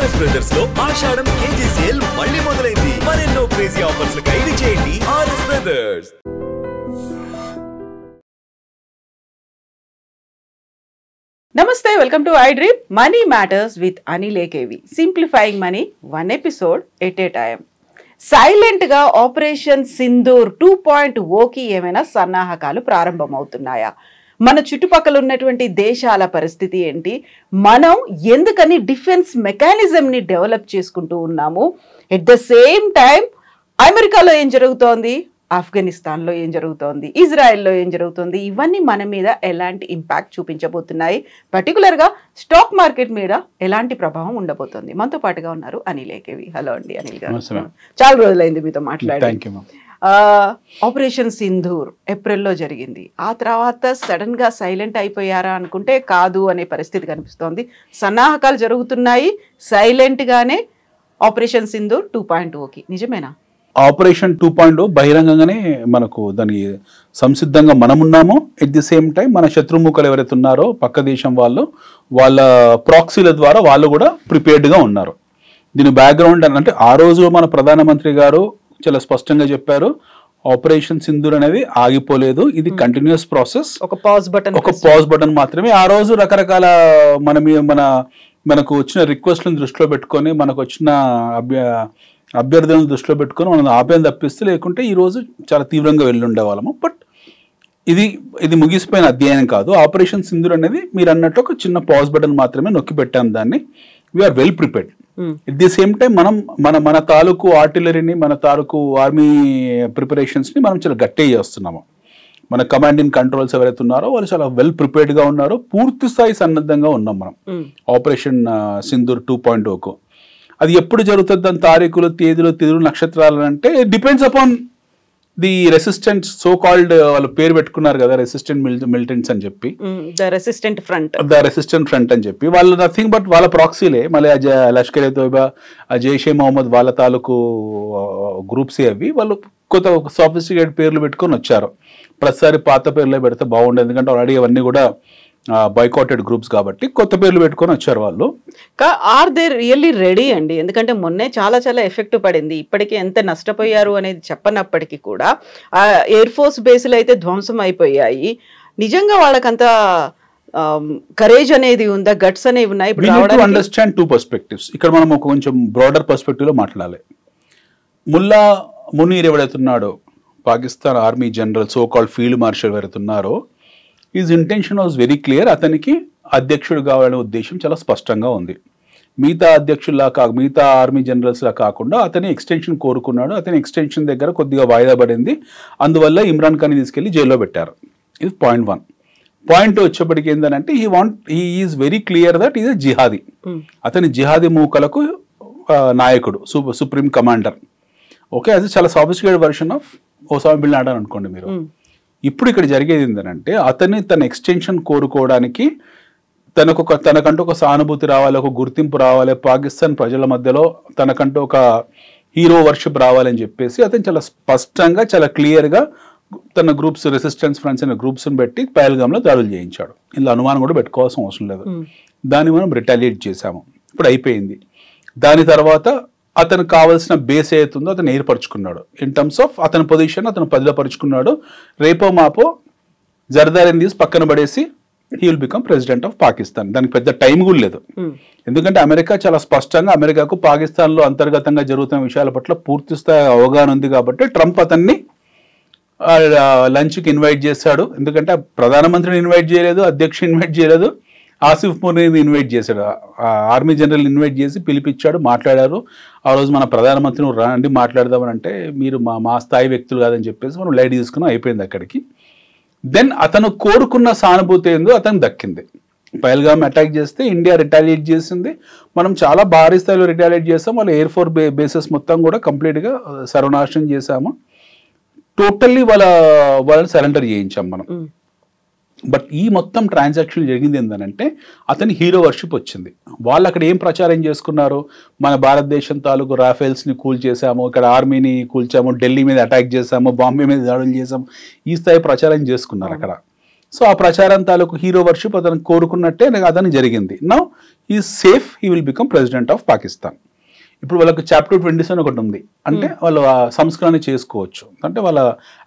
RS brothers లో ఆషాఢం KG sale మళ్ళీ మొదలైంది. మరెన్నో క్రేజీ ఆఫర్స్ ఖైదీ చేయండి ఆర్ఎస్ బ్రదర్స్. నమస్తే, welcome to I dream money matters with Anil AKV. Simplifying money, 1 episode at a time. Silent గా operation Sindoor 2.0కి ఏమైనా సన్నాహకాలు ప్రారంభమవుతున్నాయా? మన చుట్టుపక్కల ఉన్నటువంటి దేశాల పరిస్థితి ఏంటి? మనం ఎందుకని డిఫెన్స్ మెకానిజంని డెవలప్ చేసుకుంటూ ఉన్నాము? ఎట్ ద సేమ్ టైం అమెరికాలో ఏం జరుగుతోంది, ఆఫ్ఘనిస్తాన్లో ఏం జరుగుతోంది, ఇజ్రాయెల్లో ఏం జరుగుతుంది, ఇవన్నీ మన మీద ఎలాంటి ఇంపాక్ట్ చూపించబోతున్నాయి, పర్టికులర్గా స్టాక్ మార్కెట్ మీద ఎలాంటి ప్రభావం ఉండబోతుంది? మనతో పాటుగా ఉన్నారు అనిల్ ఏకేవి. హలో అండి అనిల్ గారు, చాలా రోజులైంది మీతో మాట్లాడి. ఆపరేషన్ సింధూర్ ఏప్రిల్లో జరిగింది. ఆ తర్వాత సడన్ గా సైలెంట్ అయిపోయారా అనుకుంటే కాదు అనే పరిస్థితి కనిపిస్తోంది. సన్నాహకాలు జరుగుతున్నాయి సైలెంట్ గానే ఆపరేషన్ సింధూర్ 2.0కి. నిజమేనా? ఆపరేషన్ 2.0 బహిరంగంగానే మనకు దాని సంసిద్ధంగా మనమున్నాము. ఎట్ ది సేమ్ టైం మన శత్రుముఖులు ఎవరైతే ఉన్నారో పక్క దేశం వాళ్ళు, వాళ్ళ ప్రాక్సీల ద్వారా వాళ్ళు కూడా ప్రిపేర్డ్గా ఉన్నారు. దీని బ్యాక్గ్రౌండ్ అంటే ఆ రోజు మన ప్రధానమంత్రి గారు చాలా స్పష్టంగా చెప్పారు, ఆపరేషన్ సింధూర్ అనేది ఆగిపోలేదు, ఇది కంటిన్యూస్ ప్రాసెస్, ఒక పాజ్ బటన్ మాత్రమే. ఆ రోజు రకరకాల మనకు వచ్చిన రిక్వెస్ట్లను దృష్టిలో పెట్టుకొని, మనకు వచ్చిన అభ్యర్థులను దృష్టిలో పెట్టుకొని మనం ఆపేం తప్పిస్తే, లేకుంటే ఈరోజు చాలా తీవ్రంగా వెళ్ళుండే వాళ్ళము. బట్ ఇది ముగిసిపోయిన అధ్యయనం కాదు. ఆపరేషన్ సింధూర్ అనేది మీరు అన్నట్టు ఒక చిన్న పాజ్ బటన్ మాత్రమే నొక్కి పెట్టాం దాన్ని. We are well prepared. At the same time మనం మన తాలూకు ఆర్టిలరీని, మన తాలూకు ఆర్మీ ప్రిపరేషన్స్ని మనం చాలా గట్టిగా చేస్తున్నాము. మన కమాండ్ అండ్ కంట్రోల్స్ ఎవరైతే ఉన్నారో వాళ్ళు చాలా వెల్ ప్రిపేర్డ్గా ఉన్నారు. పూర్తి స్థాయి సన్నద్ధంగా ఉన్నాం మనం ఆపరేషన్ సింధూర్ 2.0కు. అది ఎప్పుడు జరుగుతుంది, దాని తారీఖులు, తేదీలు, నక్షత్రాలు అంటే depends upon the resistant, so called వాళ్ళు పేరు పెట్టుకున్నారు కదా, రెసిస్టెంట్ మిలిటెంట్స్ అని చెప్పి, ద రెసిస్టెంట్ ఫ్రంట్ అని చెప్పి. వాళ్ళు నథింగ్ బట్ వాళ్ళ ప్రాక్సీలే. మళ్ళీ లష్కర్ ఏ తోయిబా, జైషే మొహమ్మద్ వాళ్ళ తాలూకు గ్రూప్సే అవి. వాళ్ళు కొత్త సాఫిస్టికేట్ పేర్లు పెట్టుకొని వచ్చారు. ప్రతిసారి పాత పేర్లే పెడితే బాగుండేది, ఎందుకంటే ఆల్రెడీ అవన్నీ కూడా బాయ్కాటెడ్ గ్రూప్స్ కాబట్టి కొత్త పేర్లు పెట్టుకొని వచ్చారు వాళ్ళు. ఆర్ దే రియల్లీ రెడీ అండి? ఎందుకంటే మొన్నే చాలా ఎఫెక్ట్ పడింది. ఇప్పటికీ ఎంత నష్టపోయారు అనేది చెప్పనప్పటికీ కూడా ఎయిర్ ఫోర్స్ బేస్లు అయితే ధ్వంసం అయిపోయాయి. నిజంగా వాళ్ళకంత కరేజ్ అనేది ఉందా, గట్స్ అనేవి ఉన్నాయి? ఇప్పుడు అండర్స్టాండ్ 2 పర్స్పెక్టివ్స్. ఇక్కడ మనం ఒక కొంచెం బ్రాడర్ పర్స్పెక్టివ్ లో మాట్లాడాలి. ముల్లా మునీర్ ఎవరైతున్నాడో, Pakistan army general, so called field marshal ఎవరైతున్నారో, his intention was very clear. అతనికి అధ్యక్షుడు కావాలనే ఉద్దేశం చాలా స్పష్టంగా ఉంది. మిగతా ఆర్మీ జనరల్స్లా కాకుండా అతని ఎక్స్టెన్షన్ కోరుకున్నాడు. అతని ఎక్స్టెన్షన్ దగ్గర కొద్దిగా వాయిదా పడింది. అందువల్ల ఇమ్రాన్ ఖాన్ తీసుకెళ్లి జైల్లో పెట్టారు. ఇది పాయింట్ 1. పాయింట్ 2 వచ్చేప్పటికి ఏంటంటే he is very clear that is a jihadi. అతని జిహాదీ మూకలకు నాయకుడు, సుప్రీం కమాండర్. ఓకే, అది చాలా sophisticated version of Osama bin Laden అనుకోండి మీరు. ఇప్పుడు ఇక్కడ జరిగేది ఏంటంటే తన ఎక్స్టెన్షన్ కోరుకోవడానికి తనకంటూ ఒక సానుభూతి రావాలి, ఒక గుర్తింపు రావాలి, పాకిస్తాన్ ప్రజల మధ్యలో తనకంటూ ఒక హీరో వర్షిప్ రావాలని చెప్పేసి అతను చాలా స్పష్టంగా, చాలా క్లియర్గా తన గ్రూప్స్, రెసిస్టెన్స్ ఫ్రంట్స్ అనే గ్రూప్స్ని పెట్టి పహల్గామ్లో దాడులు చేయించాడు. ఇందులో అనుమానం కూడా పెట్టుకోవాల్సిన అవసరం లేదు. దాన్ని మనం రిటాలియేట్ చేశాము. ఇప్పుడు అయిపోయింది. దాని తర్వాత అతనికి కావాల్సిన బేస్ ఏతుందో అతను ఏర్పరచుకున్నాడు. ఇన్ టర్మ్స్ ఆఫ్ అతని పొజిషన్ అతను పదిలపరుచుకున్నాడు. రేపో మాపో జర్దారిని తీసి పక్కన పడేసి he will become president of Pakistan. దానికి పెద్ద టైం కూడా లేదు. ఎందుకంటే అమెరికా చాలా స్పష్టంగా, అమెరికాకు పాకిస్తాన్లో అంతర్గతంగా జరుగుతున్న విషయాల పట్ల పూర్తి స్థాయి అవగాహన ఉంది కాబట్టి ట్రంప్ అతన్ని లంచ్కి ఇన్వైట్ చేశాడు. ఎందుకంటే ప్రధానమంత్రిని ఇన్వైట్ చేయలేదు, అధ్యక్షుని ఇన్వైట్ చేయలేదు, ఆసిఫ్ మునీర్ని ఇన్వైట్ చేశాడు. ఆర్మీ జనరల్ ఇన్వైట్ చేసి పిలిపించాడు, మాట్లాడారు. ఆ రోజు మన ప్రధానమంత్రిని రండి మాట్లాడదామని అంటే, మీరు మా స్థాయి వ్యక్తులు కాదని చెప్పేసి మనం లైట్ తీసుకున్నాం. అయిపోయింది అక్కడికి. దెన్ అతను కోరుకున్న సానుభూతి ఏందో అతనికి దక్కింది. పహల్గామ్ అటాక్ చేస్తే ఇండియా రిటాలియేట్ చేసింది. మనం చాలా భారీ స్థాయిలో రిటాలియేట్ చేసాం. వాళ్ళ ఎయిర్ ఫోర్స్ బేసెస్ మొత్తం కూడా కంప్లీట్గా సర్వనాశనం చేశాము. టోటల్లీ వాళ్ళని సరెండర్ చేయించాం మనం. బట్ ఈ మొత్తం ట్రాన్సాక్షన్ జరిగింది ఏంటంటే అతని హీరో వర్షిప్ వచ్చింది. వాళ్ళు అక్కడ ఏం ప్రచారం చేసుకున్నారు, మన భారతదేశం తాలూకు రాఫెల్స్ని కూల్ చేసాము, ఇక్కడ ఆర్మీని కూల్చాము, ఢిల్లీ మీద అటాక్ చేసాము, బాంబే మీద దాడులు చేసాము, ఈ స్థాయి ప్రచారం చేసుకున్నారు అక్కడ. సో ఆ ప్రచారం తాలూకు హీరో వర్షిప్ అతను కోరుకున్నట్టే అతను జరిగింది. నౌ ఈ safe, he will become president of Pakistan. ఇప్పుడు వాళ్ళకి చాప్టర్ 27 ఒకటి ఉంది, అంటే వాళ్ళు సంస్కరణ చేసుకోవచ్చు, అంటే వాళ్ళ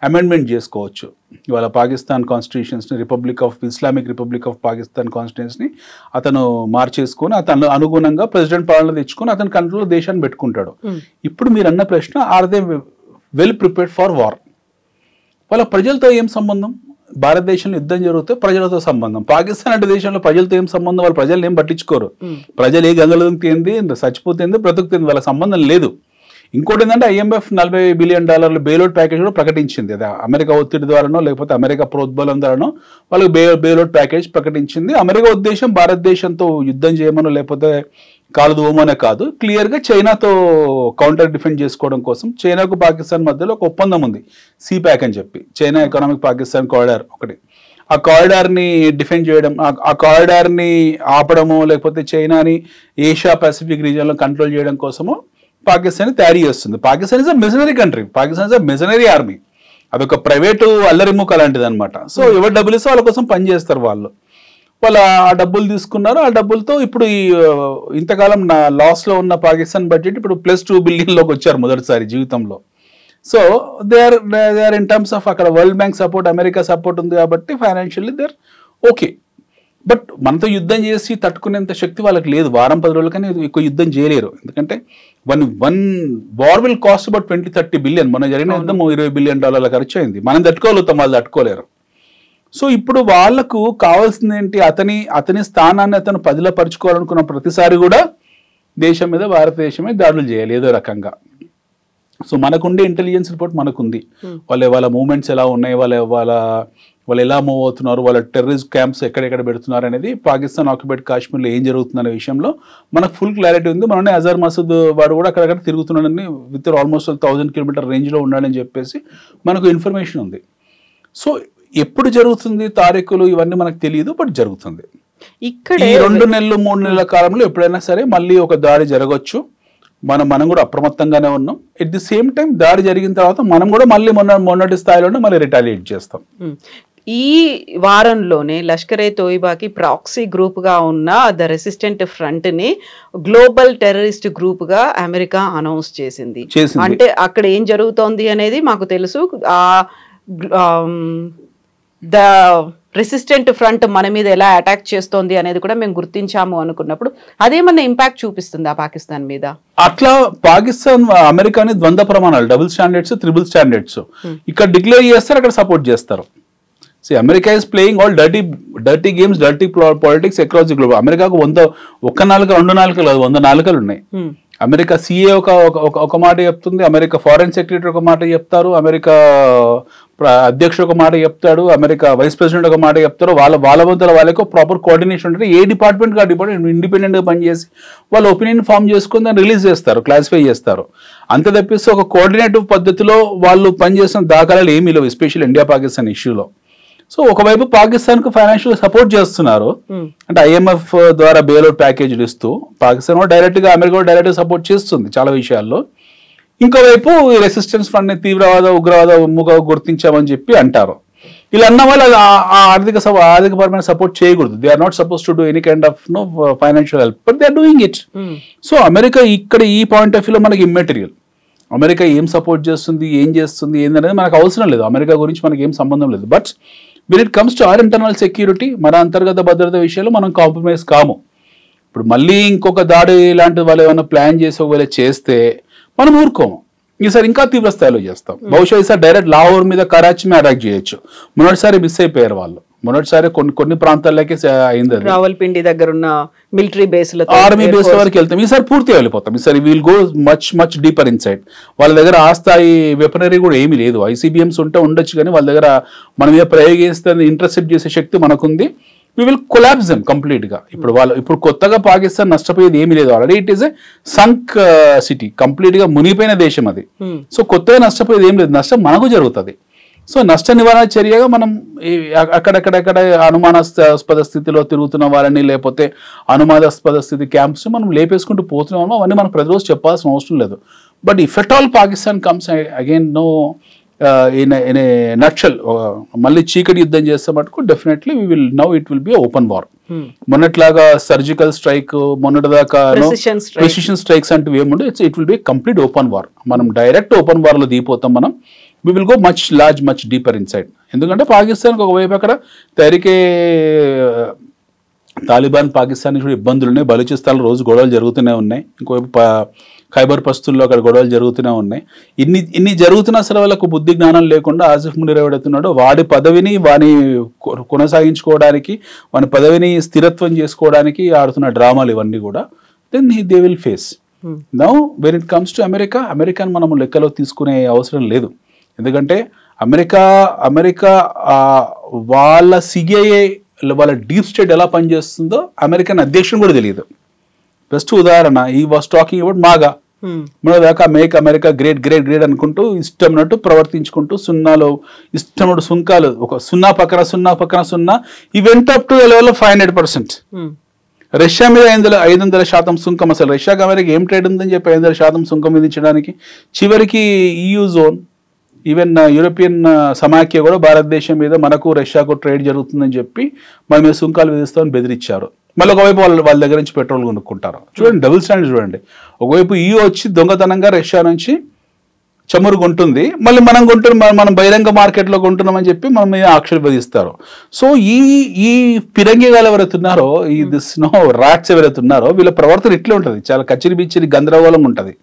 అమెండ్మెంట్ చేసుకోవచ్చు. వాళ్ళ పాకిస్తాన్ కాన్స్టిట్యూషన్స్ని ఇస్లామిక్ రిపబ్లిక్ ఆఫ్ పాకిస్తాన్ కాన్స్టిట్యూషన్స్ని అతను మార్చేసుకొని అతను అనుగుణంగా ప్రెసిడెంట్ పాలన తెచ్చుకొని అతని కంట్రోల్లో దేశాన్ని పెట్టుకుంటాడు. ఇప్పుడు మీరు అన్న ప్రశ్న, are they well prepared for war? వాళ్ళ ప్రజలతో ఏం సంబంధం? భారతదేశంలో యుద్ధం జరిగితే ప్రజలతో సంబంధం. పాకిస్తాన్ అంటే దేశంలో ప్రజలతో ఏం సంబంధం? వాళ్ళ ప్రజలు ఏం పట్టించుకోరు. ప్రజలు ఏ గంగలు తేంది, చచ్చిపోతుంది, బ్రతుకుతుంది, వాళ్ళ సంబంధం లేదు. ఇంకోటి ఏంటంటే IMF $40 బిలియన్ బెయిల్అవుట్ ప్యాకేజ్ కూడా ప్రకటించింది. అదే అమెరికా ఒత్తిడి ద్వారానో లేకపోతే అమెరికా ప్రోద్బలం ద్వారానో వాళ్ళకి బెయిల్అవుట్ ప్యాకేజ్ ప్రకటించింది. అమెరికా ఉద్దేశం భారతదేశంతో యుద్ధం చేయమనో లేకపోతే కాలు దూమనే కాదు, క్లియర్గా చైనాతో కౌంటర్ డిఫెండ్ చేసుకోవడం కోసం చైనాకు పాకిస్తాన్ మధ్యలో ఒక ఒప్పందం ఉంది, CPAC అని చెప్పి, చైనా ఎకనామిక్ పాకిస్తాన్ కారిడార్ ఒకటి. ఆ కారిడార్ని డిఫెండ్ చేయడం, ఆ కారిడార్ని ఆపడము లేకపోతే చైనాని ఏషియా పసిఫిక్ రీజియన్లో కంట్రోల్ చేయడం కోసము పాకిస్తాన్ తయారీ చేస్తుంది. Pakistan is a machinery country, Pakistan is a machinery army, అదొక ప్రైవేటు అల్లరిముక్క లాంటిది అనమాట. సో ఎవరు డబ్బులు ఇస్తే వాళ్ళ కోసం పనిచేస్తారు వాళ్ళు. వాళ్ళు ఆ డబ్బులు తీసుకున్నారు. ఆ డబ్బులతో ఇప్పుడు ఈ ఇంతకాలం లాస్లో ఉన్న పాకిస్తాన్ బడ్జెట్ ఇప్పుడు +2 బిలియన్లోకి వచ్చారు మొదటిసారి జీవితంలో. So they are in terms of అక్కడ World Bank support, America support ఉంది కాబట్టి financially they are okay. But మనతో యుద్ధం చేసి తట్టుకునేంత శక్తి వాళ్ళకి లేదు. వారం 10 రోజుల కానీ ఎక్కువ యుద్ధం చేయలేరు. ఎందుకంటే one war will cost about 20-30 billion. మన జరిగిన యుద్ధం $20 బిలియన్ ఖర్చు అయింది. మనం తట్టుకోగలుగుతాం, వాళ్ళు తట్టుకోలేరు. సో ఇప్పుడు వాళ్లకు కావాల్సింది ఏంటి? అతని స్థానాన్ని అతను పదిలపరుచుకోవాలనుకున్న ప్రతిసారి కూడా దేశం మీద, భారతదేశమే దాడులు చేయాలి ఏదో రకంగా. సో మనకుండే ఇంటెలిజెన్స్ రిపోర్ట్ మనకుంది. వాళ్ళ మూవ్మెంట్స్ ఎలా ఉన్నాయి, వాళ్ళు ఎలా మూవ్ అవుతున్నారు, వాళ్ళ టెర్రరిస్ట్ క్యాంప్స్ ఎక్కడెక్కడ పెడుతున్నారు అనేది, పాకిస్తాన్ ఆక్యుపైడ్ కాశ్మీర్లో ఏం జరుగుతుందనే విషయంలో మనకు ఫుల్ క్లారిటీ ఉంది. మననే అజర్ మసూద్ వాడు కూడా అక్కడక్కడ తిరుగుతున్నాడని, విత్ ఆల్మోస్ట్ 1000 కిలోమీటర్ రేంజ్లో ఉన్నాడని చెప్పేసి మనకు ఇన్ఫర్మేషన్ ఉంది. సో ఎప్పుడు జరుగుతుంది తారీఖులు ఇవన్నీ మనకు తెలియదు, బట్ జరుగుతుంది. ఇక్కడ ఈ 2 నెలలు 3 నెలల కాలంలో ఎప్పుడైనా సరే మళ్ళీ ఒక దాడి జరగవచ్చు. మనం కూడా అప్రమత్తంగానే ఉన్నాం. ఎట్ ది సేమ్ టైం దాడి జరిగిన తర్వాత మనం కూడా మళ్ళీ మొన్నటి స్థాయిలోనే మళ్ళీ రిటాలియేట్ చేస్తాం. ఈ వారంలోనే లష్కర్ ఏ తోయిబాకి ప్రాక్సీ గ్రూప్ గా ఉన్న ద రెసిస్టెంట్ ఫ్రంట్ ని గ్లోబల్ టెర్రరిస్ట్ గ్రూప్ గా అమెరికా అనౌన్స్ చేసింది. అంటే అక్కడ ఏం జరుగుతోంది అనేది మాకు తెలుసు. ద రెసిస్టెంట్ ఫ్రంట్ మన మీద ఎలా అటాక్ చేస్తోంది అనేది కూడా మేము గుర్తించాము అనుకున్నప్పుడు అదేమన్నా ఇంపాక్ట్ చూపిస్తుందా పాకిస్తాన్ మీద? అట్లా పాకిస్తాన్ అమెరికాని ద్వంద్వ ప్రమాణాలు, డబుల్ స్టాండర్డ్స్, త్రిబుల్ స్టాండర్డ్స్ ఇక్కడ డిక్లేర్ చేస్తారు, అక్కడ సపోర్ట్ చేస్తారు. America is playing all dirty games, dirty politics across the global. అమెరికాకు 1 నాలుక 2 నాలుకలు 100 నాలుకలు ఉన్నాయి. అమెరికా CA ఒక మాట చెప్తుంది, అమెరికా ఫారెన్ సెక్రటరీ ఒక మాట చెప్తారు, అమెరికా అధ్యక్షుడు ఒక మాట చెప్తాడు, అమెరికా వైస్ ప్రెసిడెంట్ ఒక మాట చెప్తారు. వాళ్ళ మధ్యలో వాళ్ళకి ప్రాపర్ కోఆర్డినేషన్ ఉంటుంది. ఏ డిపార్ట్మెంట్ ఆ డిపార్ట్మెంట్ ఇండిపెండెంట్గా పనిచేసి వాళ్ళ ఒపీనియన్ ఫామ్ చేసుకుని దాన్ని రిలీజ్ చేస్తారు, క్లాసిఫై చేస్తారు. అంత తప్పిస్తే ఒక కోఆర్డినేటివ్ పద్ధతిలో వాళ్ళు పనిచేసిన దాఖలాలు ఏమీ లేవు, ఎస్పెషల్ ఇండియా పాకిస్తాన్ ఇష్యూలో. సో ఒకవైపు పాకిస్తాన్కు ఫైనాన్షియల్ సపోర్ట్ చేస్తున్నారు, అంటే IMF ద్వారా బెయిల్అవుట్ ప్యాకేజీలు ఇస్తూ పాకిస్తాన్ కూడా డైరెక్ట్గా, అమెరికా కూడా డైరెక్ట్గా సపోర్ట్ చేస్తుంది చాలా విషయాల్లో. ఇంకోవైపు రెసిస్టెన్స్ ఫ్రంట్ ని తీవ్రవాద ఉగ్రవాద ఉమ్ముగా గుర్తించామని చెప్పి అంటారు. ఇలా అన్న వాళ్ళు ఆర్థికపరమైన సపోర్ట్ చేయకూడదు. They are not suppose to do any kind of financial help, but they are doing it. So America ఇక్కడ ఈ పాయింట్ ఆఫ్ వ్యూలో మనకి ఇమ్మెటీరియల్. అమెరికా ఏం సపోర్ట్ చేస్తుంది, ఏం చేస్తుంది, ఏందనేది మనకు అవసరం లేదు. అమెరికా గురించి మనకి ఏం సంబంధం లేదు. But when it comes to our internal security, మన అంతర్గత భద్రత విషయాలు మనం కాంప్రమైజ్ కాము. ఇప్పుడు మళ్ళీ ఇంకొక దాడి ఇలాంటి వాళ్ళు ఏమైనా ప్లాన్ చేసి ఒకవేళ చేస్తే మనం ఊరుకోము. ఈసారి ఇంకా తీవ్ర స్థాయిలో చేస్తాం. బహుశా ఈసారి డైరెక్ట్ లాహోర్ మీద, కరాచీ మీద అటాక్ చేయొచ్చు. మొదటిసారి మిస్ అయిపోయారు వాళ్ళు. మొదటిసారి కొన్ని ప్రాంతాల్లోకి అయింది. రావల్పిండి దగ్గర ఉన్న మిలిటరీ బేస్, ఆర్మీ బేస్ వరకు వెళ్తాం. ఈసారి పూర్తిగా వెళ్ళిపోతాం. ఈసారి we'll go much deeper inside. వాళ్ళ దగ్గర ఆ స్థాయి వెపనరీ కూడా ఏమీ లేదు. ICBMs ఉండొచ్చు, కానీ వాళ్ళ దగ్గర మన మీద ప్రయోగిస్తే ఇంటర్సెప్ట్ చేసే శక్తి మనకుంది. we will collapse them complete గా. ఇప్పుడు కొత్తగా పాకిస్తాన్ నష్టపోయేది ఏమీ లేదు. Already it is a sunk city, complete గా మునిగిపోయిన దేశం అది. సో కొత్తగా నష్టపోయేది ఏం లేదు, నష్టం మనకు జరుగుతుంది. సో నష్ట నివారణ చర్యగా మనం అక్కడెక్కడ అనుమానాస్పద స్థితిలో తిరుగుతున్న వాళ్ళని, లేకపోతే అనుమానాస్పద స్థితి క్యాంప్స్ మనం లేపేసుకుంటూ పోతున్నామో అవన్నీ మనం ప్రతిరోజు చెప్పాల్సిన అవసరం లేదు. But if at all Pakistan comes again in a nutshell మళ్ళీ చీకటి యుద్ధం చేస్తే మటుకు definitely it will be open war. మొన్నట్లాగా సర్జికల్ స్ట్రైక్ మొన్నటిదాకా ప్రెసిషన్ స్ట్రైక్స్ అంటే ఏముండే it will be complete open war. మనం డైరెక్ట్ ఓపెన్ వార్ లో దిగిపోతాం. మనం we will go much deeper inside. ఎందుకంటే పాకిస్తాన్కి ఒకవైపు అక్కడ తహరీకే తాలిబాన్ పాకిస్తాన్ కూడా ఇబ్బందులు ఉన్నాయి. బలూచిస్తాన్లో రోజు గొడవలు జరుగుతూనే ఉన్నాయి. ఇంకోవైపు ఖైబర్ పస్తుల్లో అక్కడ గొడవలు జరుగుతూనే ఉన్నాయి. ఇన్ని జరుగుతున్నా సరే వాళ్ళకు బుద్ధి జ్ఞానం లేకుండా ఆసిఫ్ మునీర్ ఎవడవుతున్నాడో వాడి పదవిని కొనసాగించుకోవడానికి వాని పదవిని స్థిరత్వం చేసుకోవడానికి ఆడుతున్న డ్రామాలు ఇవన్నీ కూడా then they will face. Now when it comes to అమెరికాని మనం లెక్కలో తీసుకునే అవసరం లేదు. ఎందుకంటే అమెరికా వాళ్ళ సిఐఏ వాళ్ళ డీప్ స్టేట్ ఎలా పనిచేస్తుందో అమెరికన్ అధ్యక్షుడు కూడా తెలియదు. బెస్ట్ ఉదాహరణ ఈ వాస్ టాకింగ్ అబౌట్ మాగా దాకా మేక్ అమెరికా గ్రేట్ అనుకుంటూ ఇష్టంనట్టు ప్రవర్తించుకుంటూ సున్నాలో ఇష్టంనట్టు సుంకాలు ఒక 0 ఈ went up to level 500%. Russia మీద 500% సుంకం. అసలు రష్యాకి అమెరికా ఏం ట్రేడ్ ఉందని చెప్పి 500% సుంకం విధించడానికి చివరికి EU జోన్ ఈవెన్ యూరోపియన్ సమాఖ్య కూడా భారతదేశం మీద మనకు రష్యాకు ట్రేడ్ జరుగుతుందని చెప్పి మన మీద సుంకాలు విధిస్తామని బెదిరించారు. మళ్ళీ ఒకవైపు వాళ్ళ దగ్గర నుంచి పెట్రోల్ కొనుక్కుంటారు. చూడండి డబుల్ స్టాండర్డ్ చూడండి. ఒకవైపు EU వచ్చి దొంగతనంగా రష్యా నుంచి చమురు కొంటుంది, మళ్ళీ మనం బహిరంగ మార్కెట్లో కొంటున్నామని చెప్పి మన మీద ఆక్షేపణ విధిస్తారు. సో ఈ పిరంగిగాలు ఎవరైతే ఉన్నారో రాట్స్ ఎవరైతే ఉన్నారో వీళ్ళ ప్రవర్తన ఇట్లే ఉంటుంది. చాలా కచ్చిరి బిచ్చిరి గందరగోళం ఉంటుంది.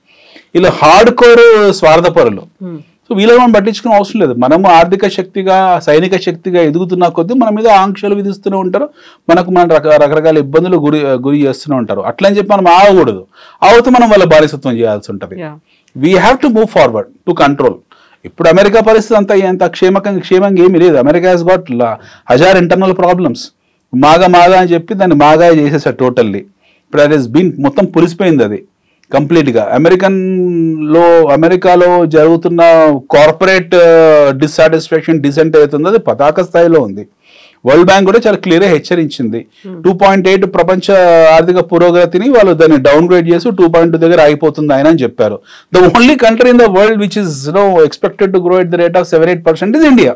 వీళ్ళు హార్డ్ కోర్ స్వార్థపరులు. సో వీళ్ళని మనం పట్టించుకునే అవసరం లేదు. మనము ఆర్థిక శక్తిగా సైనిక శక్తిగా ఎదుగుతున్న కొద్దీ మన మీద ఆంక్షలు విధిస్తూనే ఉంటారు. మన రకరకాల ఇబ్బందులు గురి చేస్తూనే ఉంటారు. అట్లని చెప్పి మనం ఆగకూడదు. ఆవుతూ మనం వాళ్ళ బానిసత్వం చేయాల్సి ఉంటుంది. We have to move forward to control. ఇప్పుడు అమెరికా పరిస్థితి అంత క్షేమంగా ఏమీ లేదు. America has got 1000 internal problems. MAGA అని చెప్పి దాన్ని మాగా చేసేసారు టోటల్లీ. ఇప్పుడు అది బీన్ మొత్తం పులిసిపోయింది అది కంప్లీట్గా. అమెరికాలో జరుగుతున్న కార్పొరేట్ డిస్సాటిస్ఫాక్షన్ డిసెంట్ అవుతుంది, అది పతాక స్థాయిలో ఉంది. వరల్డ్ బ్యాంక్ కూడా చాలా క్లియర్గా హెచ్చరించింది. 2.8 ప్రపంచ ఆర్థిక పురోగతిని వాళ్ళు దాన్ని డౌన్ గ్రేడ్ చేసి 2.2 దగ్గర ఆగిపోతుంది ఆయన అని చెప్పారు. The only country in the world which is expected to grow at the rate of 7-8% is India.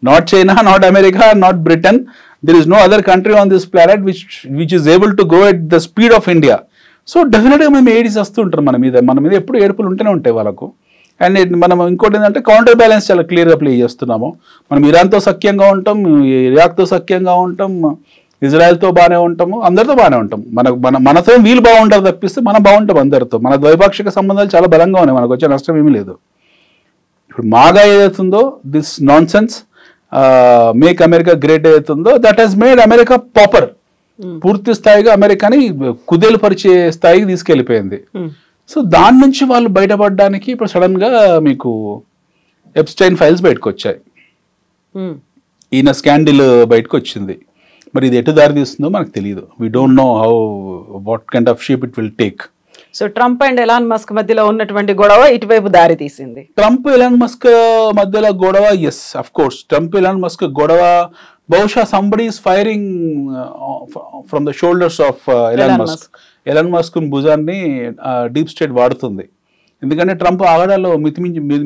Not China, not America, not Britain. There is no other country on this planet which is able to grow at the speed of India. So డెఫినెట్గా మేము Aedes వస్తూ ఉంటారు మన మీద ఎప్పుడు ఏడుపులు ఉంటూనే ఉంటాయి వాళ్ళకు. అండ్ మనం ఇంకోటి ఏంటంటే కౌంటర్ బ్యాలెన్స్ చాలా క్లియర్గా ప్లే చేస్తున్నాము. మనం ఇరాన్తో సఖ్యంగా ఉంటాం, ఇరాక్తో సఖ్యంగా ఉంటాం, ఇజ్రాయెల్తో బాగానే ఉంటాము, అందరితో బాగానే ఉంటాం. మనతో వీళ్ళు బాగుంటారు తప్పిస్తే మనం బాగుంటాం అందరితో. మన ద్వైపాక్షిక సంబంధాలు చాలా బలంగా ఉన్నాయి, మనకు వచ్చే నష్టం ఏమీ లేదు. ఇప్పుడు మాగా ఏదైతుందో this non sense make America great ఏదైతుందో దట్ హెస్ మేడ్ అమెరికా పాపర్. పూర్తి స్థాయిగా అమెరికాని కుదేలు పరిచే స్థాయికి తీసుకెళ్లిపోయింది. సో దాని నుంచి వాళ్ళు బయటపడడానికి ఇప్పుడు సడన్ గా మీకు ఎప్స్టైన్ ఫైల్స్ బయటకు వచ్చాయి. ఈయన స్కాండిల్ బయటకు వచ్చింది. మరి ఇది ఎటు దారి తీస్తుందో మనకు తెలియదు. We don't know what kind of shape it will take. So Trump and Elon Musk మధ్యలో ఉన్నటువంటి గొడవ ఇటువైపు దారి తీసింది. ట్రంప్ ఎలాన్ మస్క్ మధ్యలో గొడవ, yes of course Trump Elon Musk గొడవ బహుశా somebody is firing from the shoulders of Elon Musk. Elon Musk భుజాన్ని డీప్ స్టేట్ వాడుతుంది. ఎందుకంటే ట్రంప్ ఆగడాల్లో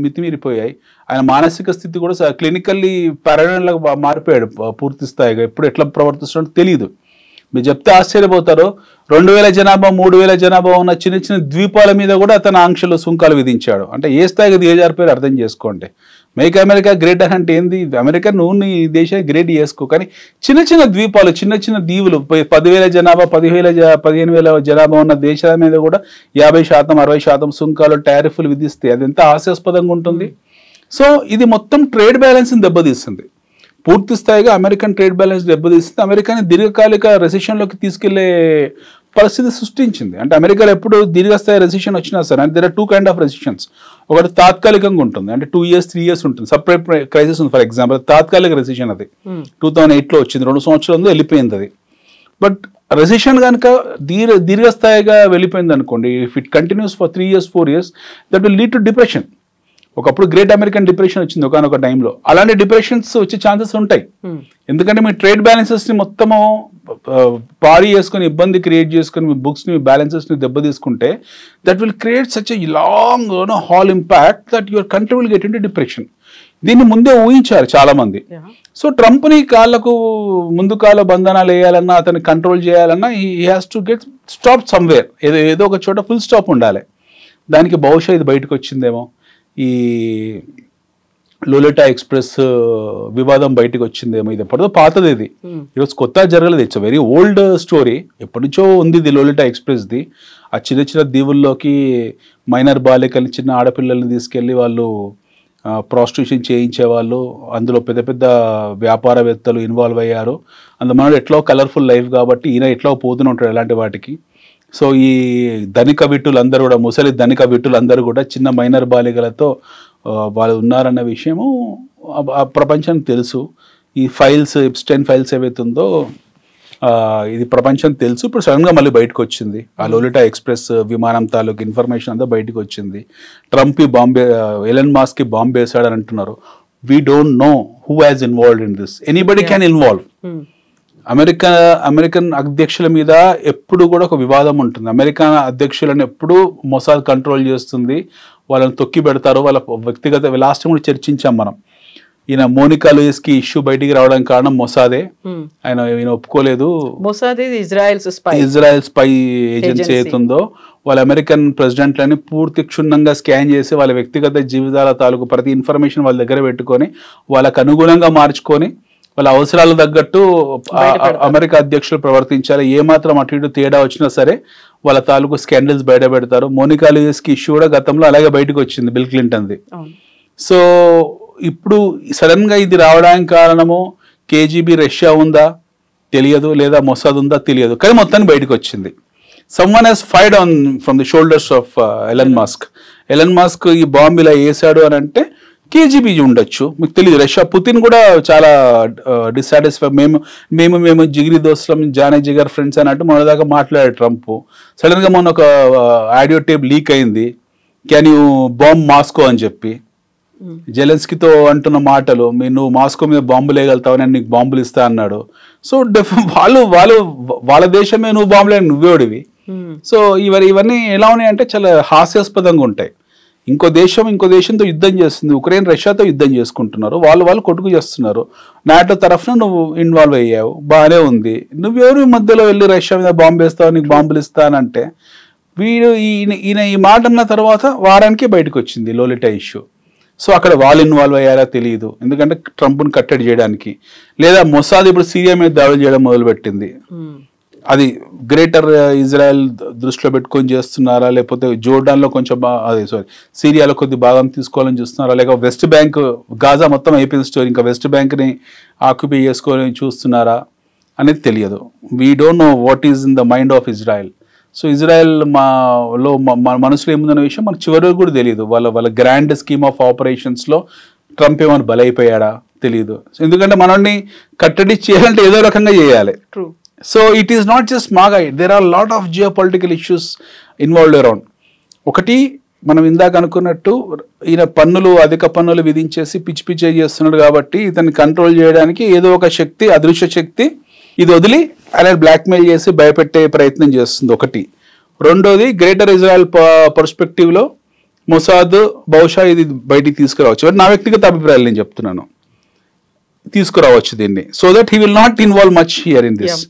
మితిమీరిపోయాయి. ఆయన మానసిక స్థితి కూడా క్లినికల్లీ పారానోయిడ్గా మారిపోయాడు పూర్తి స్థాయిగా. ఎప్పుడు ఎట్లా ప్రవర్తిస్తున్నాడో తెలియదు. మీరు చెప్తే ఆశ్చర్యపోతారు. 2000 జనాభా 3000 జనాభా ఉన్న చిన్న చిన్న ద్వీపాల మీద కూడా అతను ఆంక్షలు సుంకాలు విధించాడు. అంటే ఏ స్థాయికి దిగజారిపోయారు అర్థం చేసుకోండి. మేక్ అమెరికా గ్రేట్ అంటే ఏంది? అమెరికా నువ్వు నీ దేశాన్ని గ్రేట్ చేసుకో, కానీ చిన్న చిన్న ద్వీపాలు చిన్న చిన్న దీవులు 10,000 జనాభా 15,000 జనాభా ఉన్న దేశాల మీద కూడా 50% 60% సుంకాలు టారిఫ్లు విధిస్తే అది ఎంత హాస్యాస్పదంగా ఉంటుంది. సో ఇది మొత్తం ట్రేడ్ బ్యాలెన్స్ని దెబ్బతీస్తుంది. పూర్తి స్థాయిగా అమెరికన్ ట్రేడ్ బ్యాలెన్స్ దెబ్బతీస్తుంది. అమెరికాని దీర్ఘకాలిక రెసిషన్లోకి తీసుకెళ్లే పరిస్థితి సృష్టించింది. అంటే అమెరికాలో ఎప్పుడు దీర్ఘస్థాయి రెసిషన్ వచ్చినా సరే అంటే there are 2 kinds of recessions. ఒకటి తాత్కాలికంగా ఉంటుంది, అంటే 2 years 3 years ఉంటుంది. సపరేట్ క్రైసిస్ ఉంది. ఫర్ ఎగ్జాంపుల్ తాత్కాలిక రెసిషన్ అది 2008లో వచ్చింది, 2 సంవత్సరాలు వెళ్ళిపోయింది అది. బట్ రెసిషన్ కనుక దీర్ఘస్థాయిగా వెళ్ళిపోయింది అనుకోండి, if it continues for 3 years 4 years that will lead to depression. ఒకప్పుడు గ్రేట్ అమెరికన్ డిప్రెషన్ వచ్చింది ఒకనొక టైంలో. అలాంటి డిప్రెషన్స్ వచ్చే ఛాన్సెస్ ఉంటాయి. ఎందుకంటే మీ ట్రేడ్ బ్యాలెన్సెస్ని మొత్తము పారీ చేసుకుని ఇబ్బంది క్రియేట్ చేసుకుని మీ బుక్స్ని మీ బ్యాలెన్సెస్ని దెబ్బ తీసుకుంటే that will create such a long hall impact that your country will get in to depression. దీన్ని ముందే ఊహించారు చాలా మంది. సో ట్రంప్ని కాళ్ళకు ముందు కాళ్ళ బంధనాలు వేయాలన్నా, అతన్ని కంట్రోల్ చేయాలన్నా he has to get stop somewhere. ఏదో ఒక చోట ఫుల్ స్టాప్ ఉండాలి. దానికి బహుశా ఇది బయటకు వచ్చిందేమో, ఈ లోలిటా ఎక్స్ప్రెస్ వివాదం బయటకు వచ్చిందేమో. ఇది ఎప్పటిదో పాతది, ఇది ఈరోజు కొత్త జరగలేదు. It's very old story. ఎప్పటి నుంచో ఉంది ఇది లోలిటా ఎక్స్ప్రెస్ది. ఆ చిన్న చిన్న దీవుల్లోకి మైనర్ బాలికల్ని, చిన్న ఆడపిల్లల్ని తీసుకెళ్ళి వాళ్ళు ప్రాస్టిట్యూషన్ చేయించేవాళ్ళు. అందులో పెద్ద పెద్ద వ్యాపారవేత్తలు ఇన్వాల్వ్ అయ్యారు. అందుమన్నాడు ఎట్లా కలర్ఫుల్ లైఫ్ కాబట్టి ఈయన ఎట్లా పోతూనే ఉంటాడు అలాంటి వాటికి. సో ఈ ధనిక విట్టులందరూ కూడా, ముసలి ధనిక విట్టులందరూ కూడా చిన్న మైనర్ బాలికలతో వాళ్ళు ఉన్నారన్న విషయము ప్రపంచానికి తెలుసు. ఈ ఫైల్స్, ఎప్స్టైన్ ఫైల్స్ ఏవైతుందో ఇది ప్రపంచం తెలుసు. ఇప్పుడు సడన్గా మళ్ళీ బయటకు వచ్చింది. ఆ లోలిటా ఎక్స్ప్రెస్ విమానం తాలూకు ఇన్ఫర్మేషన్ అంతా బయటకు వచ్చింది. ట్రంప్ బాంబే, ఎలన్ మాస్క్ కి బాంబే వేసాడని అంటున్నారు. We don't know who has involved in this. Anybody can involve. American అధ్యక్షుల మీద ఎప్పుడు కూడా ఒక వివాదం ఉంటుంది. అమెరికా అధ్యక్షులను ఎప్పుడు మొసాద్ కంట్రోల్ చేస్తుంది, వాళ్ళని తొక్కి పెడతారు. వాళ్ళ వ్యక్తిగత లాస్ట్ టైం కూడా చర్చించాం మనం. ఈయన మోనికా లూయిస్ కి ఇష్యూ బయటికి రావడానికి కారణం మొసాదే. ఈయన ఒప్పుకోలేదు. మొసాద్ ఇజ్రాయెల్ స్పై ఏజెన్సీ అవుతుందో వాళ్ళ అమెరికన్ ప్రెసిడెంట్లని పూర్తి క్షుణ్ణంగా స్కాన్ చేసి వాళ్ళ వ్యక్తిగత జీవితాల తాలూకు ప్రతి ఇన్ఫర్మేషన్ వాళ్ళ దగ్గర పెట్టుకొని వాళ్ళకు అనుగుణంగా మార్చుకొని వాళ్ళ అవసరాలు తగ్గట్టు అమెరికా అధ్యక్షులు ప్రవర్తించాలి. ఏమాత్రం అటు ఇటు తేడా వచ్చినా సరే వాళ్ళ తాలూకు స్కాండల్స్ బయట పెడతారు. మోనికా లూయిస్ కి ఇష్యూ కూడా గతంలో అలాగే బయటకు వచ్చింది, బిల్ క్లింటన్ది. సో ఇప్పుడు సడన్ గా ఇది రావడానికి కారణము కేజీబీ రష్యా ఉందా తెలియదు, లేదా మొసాద్ ఉందా తెలియదు, కానీ మొత్తాన్ని బయటకు వచ్చింది. Someone he's fired on from the shoulders of Elon Musk. Elon Musk ఈ బాంబు ఇలా వేసాడు అని అంటే కేజీబీ ఉండొచ్చు, మీకు తెలియదు. రష్యా పుతిన్ కూడా చాలా డిస్సాటిస్ఫై. మేము జిగిరి దోస్తులం, జానే జిగర్ ఫ్రెండ్స్ అన్నట్టు మొన్నదాకా మాట్లాడాడు ట్రంప్. సడన్ గా మొన్న ఒక ఆడియో టేప్ లీక్ అయింది, క్యాన్ యూ బాంబ్ మాస్కో అని చెప్పి. జెలెన్స్కీతో అంటున్న మాటలు, నువ్వు మాస్కో మీద బాంబులు వేయగలుగుతావు, నేను నీకు బాంబులు ఇస్తా అన్నాడు. సో వాళ్ళ దేశమే నువ్వు బాంబులే, నువ్వేడివి. సో ఇవన్నీ ఎలా ఉన్నాయంటే చాలా హాస్యాస్పదంగా ఉంటాయి. ఇంకో దేశంతో యుద్ధం చేస్తుంది. ఉక్రెయిన్ రష్యాతో యుద్ధం చేసుకుంటున్నారు, వాళ్ళు కొట్టుకు చేస్తున్నారు. నాటో తరఫున నువ్వు ఇన్వాల్వ్ అయ్యావు, బాగానే ఉంది. నువ్వెవరు మధ్యలో వెళ్ళి రష్యా మీద బాంబు వేస్తావు, నీకు బాంబులు ఇస్తానంటే ఈయన ఈ మాట అన్న తర్వాత వారానికి బయటకు వచ్చింది లోలిటా ఇష్యూ. సో అక్కడ వాళ్ళు ఇన్వాల్వ్ అయ్యారా తెలియదు, ఎందుకంటే ట్రంప్ను కట్టడి చేయడానికి. లేదా మొసాద్ ఇప్పుడు సిరియా మీద దాడులు చేయడం మొదలుపెట్టింది. అది గ్రేటర్ ఇజ్రాయెల్ దృష్టిలో పెట్టుకొని చేస్తున్నారా, లేకపోతే జోర్డాన్లో కొంచెం సిరియాలో కొద్ది భాగం తీసుకోవాలని చూస్తున్నారా, లేక వెస్ట్ బ్యాంక్, గాజా మొత్తం అయిపోయిన స్టోరీ, ఇంకా వెస్ట్ బ్యాంక్ని ఆక్యుపై చేసుకొని చూస్తున్నారా అనేది తెలియదు. We don't know what is in the mind of Israel. So Israel మన మనసులో ఏముందన్న విషయం మనకు చివరి కూడా తెలియదు. వాళ్ళ గ్రాండ్ స్కీమ్ ఆఫ్ ఆపరేషన్స్లో ట్రంప్ ఏమైనా బలైపోయాడా తెలియదు. ఎందుకంటే మనల్ని కట్టడి చేయాలంటే ఏదో రకంగా చేయాలి. So it is not just MAGA, there are lot of geo political issues involved around. ఒకటి, మనం ఇందాక అనుకున్నట్టు ఈయన అధిక పన్నులు విధించేసి పిచ్చి చేస్తున్నాడు కాబట్టి ఇతన్ని కంట్రోల్ చేయడానికి ఏదో ఒక శక్తి, అదృశ్య శక్తి ఇది వదిలి ఆయన బ్లాక్మెయిల్ చేసి భయపెట్టే ప్రయత్నం చేస్తుంది. ఒకటి. రెండోది, గ్రేటర్ ఇజ్రాయెల్ పర్స్పెక్టివ్లో మొసాద్ బహుశా ఇది బయటికి తీసుకురావచ్చు. నా వ్యక్తిగత అభిప్రాయాలు నేను చెప్తున్నాను, తీసుకురావచ్చు దీన్ని. So that he will not involve much here in this.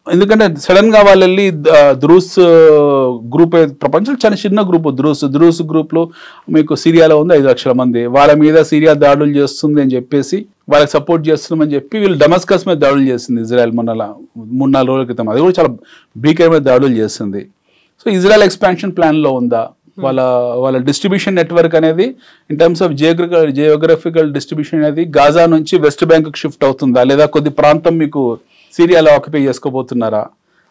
ఎందుకంటే సడన్ గా వాళ్ళు వెళ్ళి ద్రూస్ గ్రూప్, ప్రపంచంలో చాలా చిన్న గ్రూప్ ద్రూస్ గ్రూప్ లో మీకు సిరియాలో ఉంది 5 లక్షల మంది. వాళ్ళ మీద సిరియా దాడులు చేస్తుంది అని చెప్పేసి వాళ్ళకి సపోర్ట్ చేస్తున్నామని చెప్పి వీళ్ళు డమస్కస్ మీద దాడులు చేసింది ఇజ్రాయెల్ 3-4 రోజుల క్రితం. అది కూడా చాలా భీకరమైన దాడులు చేస్తుంది. సో ఇజ్రాయెల్ ఎక్స్పాన్షన్ ప్లాన్ లో ఉందా, వాళ్ళ డిస్ట్రిబ్యూషన్ నెట్వర్క్ అనేది in terms of geographical distribution అనేది గాజా నుంచి వెస్ట్ బ్యాంక్ షిఫ్ట్ అవుతుందా, లేదా కొద్ది ప్రాంతం మీకు సిరియాలో ఆక్యుపై చేసుకోబోతున్నారా?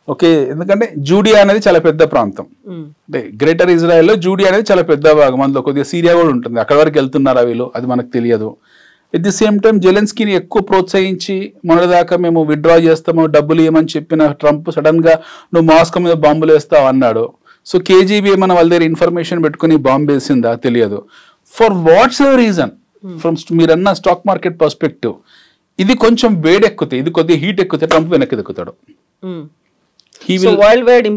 ఓకే, ఎందుకంటే జూడియా అనేది చాలా పెద్ద ప్రాంతం, అంటే గ్రేటర్ ఇజ్రాయెల్లో జూడియా అనేది చాలా పెద్ద భాగం, అందులో కొద్దిగా సిరియా కూడా ఉంటుంది. అక్కడ వరకు వెళ్తున్నారా వీళ్ళు, అది మనకు తెలియదు. ఎట్ ది సేమ్ టైం జెలెన్స్కీని ఎక్కువ ప్రోత్సహించి మొన్నదాకా మేము విత్డ్రా చేస్తాము, డబ్బులు ఇవ్వమని చెప్పిన ట్రంప్ సడన్ గా నువ్వు మాస్కో మీద బాంబులు వేస్తావు అన్నాడు. సో కేజీబీ ఏమైనా వాళ్ళ దగ్గర ఇన్ఫర్మేషన్ పెట్టుకుని బాంబు వేసిందా తెలియదు. For what's ever reason, from మీరన్న స్టాక్ మార్కెట్ పర్స్పెక్టివ్, ఇది కొంచెం వేడెక్కుతాయి, ఇది కొద్దిగా హీట్ ఎక్కుతాయి, ట్రంప్ వెనక్కి దిక్కుతాడు. వరల్డ్ వైడ్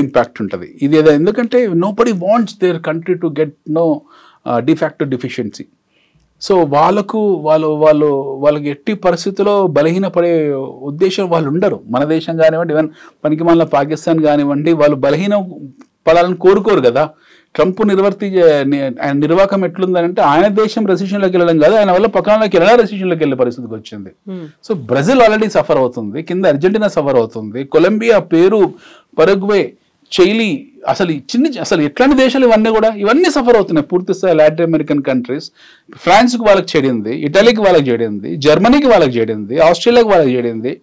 ఇంపాక్ట్ ఉంటుంది ఇది. ఎందుకంటే nobody wants there country to get de facto deficiency. So వాళ్ళకి ఎట్టి పరిస్థితుల్లో బలహీనపడే ఉద్దేశం వాళ్ళు ఉండరు. మన దేశం కానివ్వండి, ఈవెన్ పనికి మన పాకిస్తాన్ కానివ్వండి, వాళ్ళు బలహీన పడాలని కోరుకోరు కదా. ట్రంప్ నిర్వాహకం ఎట్లుందంటే ఆయన దేశం రెసిషన్లోకి వెళ్ళడం కాదు, ఆయన వల్ల పక్కనలోకి వెళ్ళినా రెసిషన్లోకి వెళ్ళే పరిస్థితికి వచ్చింది. సో బ్రెజిల్ ఆల్రెడీ సఫర్ అవుతుంది, కింద అర్జెంటీనా సఫర్ అవుతుంది, కొలంబియా, పెరు, పరగ్వే, చైలీ, అసలు ఎట్లాంటి దేశాలు ఇవన్నీ సఫర్ అవుతున్నాయి పూర్తి స్థాయి. లాటిన్ అమెరికన్ కంట్రీస్, ఫ్రాన్స్కి వాళ్ళకి చెడింది, ఇటలీకి వాళ్ళకి చెడింది, జర్మనీకి వాళ్ళకి చెడింది, ఆస్ట్రేలియాకి వాళ్ళకి చెడింది.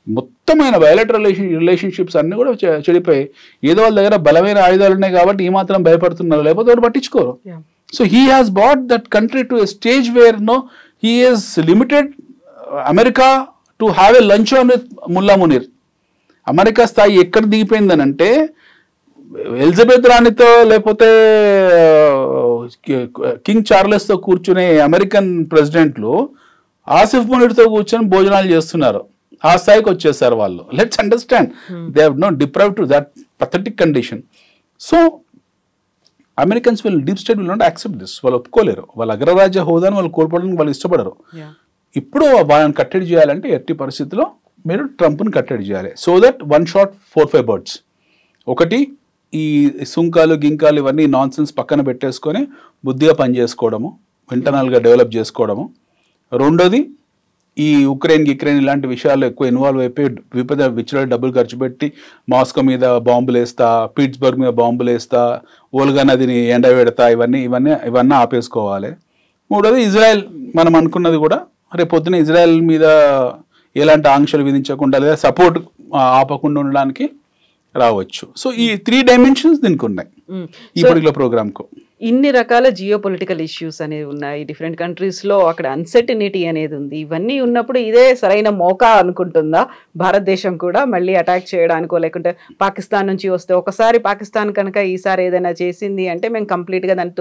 మొత్తమైన వైలెట్ రిలేషన్షిప్స్ అన్ని కూడా చెడిపోయి, ఏదో వాళ్ళ దగ్గర బలమైన ఆయుధాలు ఉన్నాయి కాబట్టి ఈ మాత్రం భయపడుతున్నారు, లేకపోతే వాడు పట్టించుకోరు. So he has brought that country to a stage where he is limited America to have a lunch on with Mullah Munir. America స్థాయి ఎక్కడ దిగిపోయిందని అంటే ఎలిజబెత్ రాణితో లేకపోతే కింగ్ చార్లెస్తో కూర్చునే అమెరికన్ ప్రెసిడెంట్లు ఆసిఫ్ మునీర్తో కూర్చొని భోజనాలు చేస్తున్నారు. ఆ స్థాయికి వచ్చేసారు వాళ్ళు. Let's understand they have no deprived to that pathetic condition. So Americans deep state will not accept this. వాళ్ళు ఒప్పుకోలేరు. వాళ్ళ అగ్రరాజ్య హోదాను వాళ్ళు కోల్పోవడానికి వాళ్ళు ఇష్టపడరు. ఇప్పుడు వాళ్ళని కట్టడి చేయాలంటే ఎట్టి పరిస్థితిలో మీరు ట్రంప్ని కట్టడి చేయాలి. So that 1 shot 4-5 birds. ఒకటి, ఈ సుంకాలు గింకాలు ఇవన్నీ నాన్ సెన్స్ పక్కన పెట్టేసుకొని బుద్ధిగా పనిచేసుకోవడము, ఇంటర్నల్గా డెవలప్ చేసుకోవడము. రెండోది, ఈ యుక్రెయిన్ ఇలాంటి విషయాల్లో ఎక్కువ ఇన్వాల్వ్ అయిపోయి విచ్చల డబ్బులు ఖర్చు పెట్టి మాస్కో మీద బాంబులు వేస్తా, పిట్స్బర్గ్ మీద బాంబులు వేస్తా, ఓల్గా నదిని ఎండబెడతా, ఇవన్నీ ఆపేసుకోవాలి. మూడోది, ఇజ్రాయెల్ మనం అనుకున్నది కూడా రేపు పొద్దున ఇజ్రాయెల్ మీద ఎలాంటి ఆంక్షలు విధించకుండా లేదా సపోర్ట్ ఆపకుండా ఉండడానికి రావచ్చు. సో ఈ 3 dimensions దీనికి ఉన్నాయి ఈ పర్టికులర్ ప్రోగ్రామ్కు. ఇన్ని రకాల జియో పొలిటికల్ ఇష్యూస్ అనేవి ఉన్నాయి డిఫరెంట్ కంట్రీస్లో, అక్కడ అన్సర్టనిటీ అనేది ఉంది. ఇవన్నీ ఉన్నప్పుడు ఇదే సరైన మౌకా అనుకుంటుందా భారతదేశం కూడా మళ్ళీ అటాక్ చేయడానికో, లేకుంటే పాకిస్తాన్ నుంచి వస్తే ఒకసారి పాకిస్తాన్ కనుక ఈసారి ఏదైనా చేసింది అంటే మేము కంప్లీట్గా దాన్ని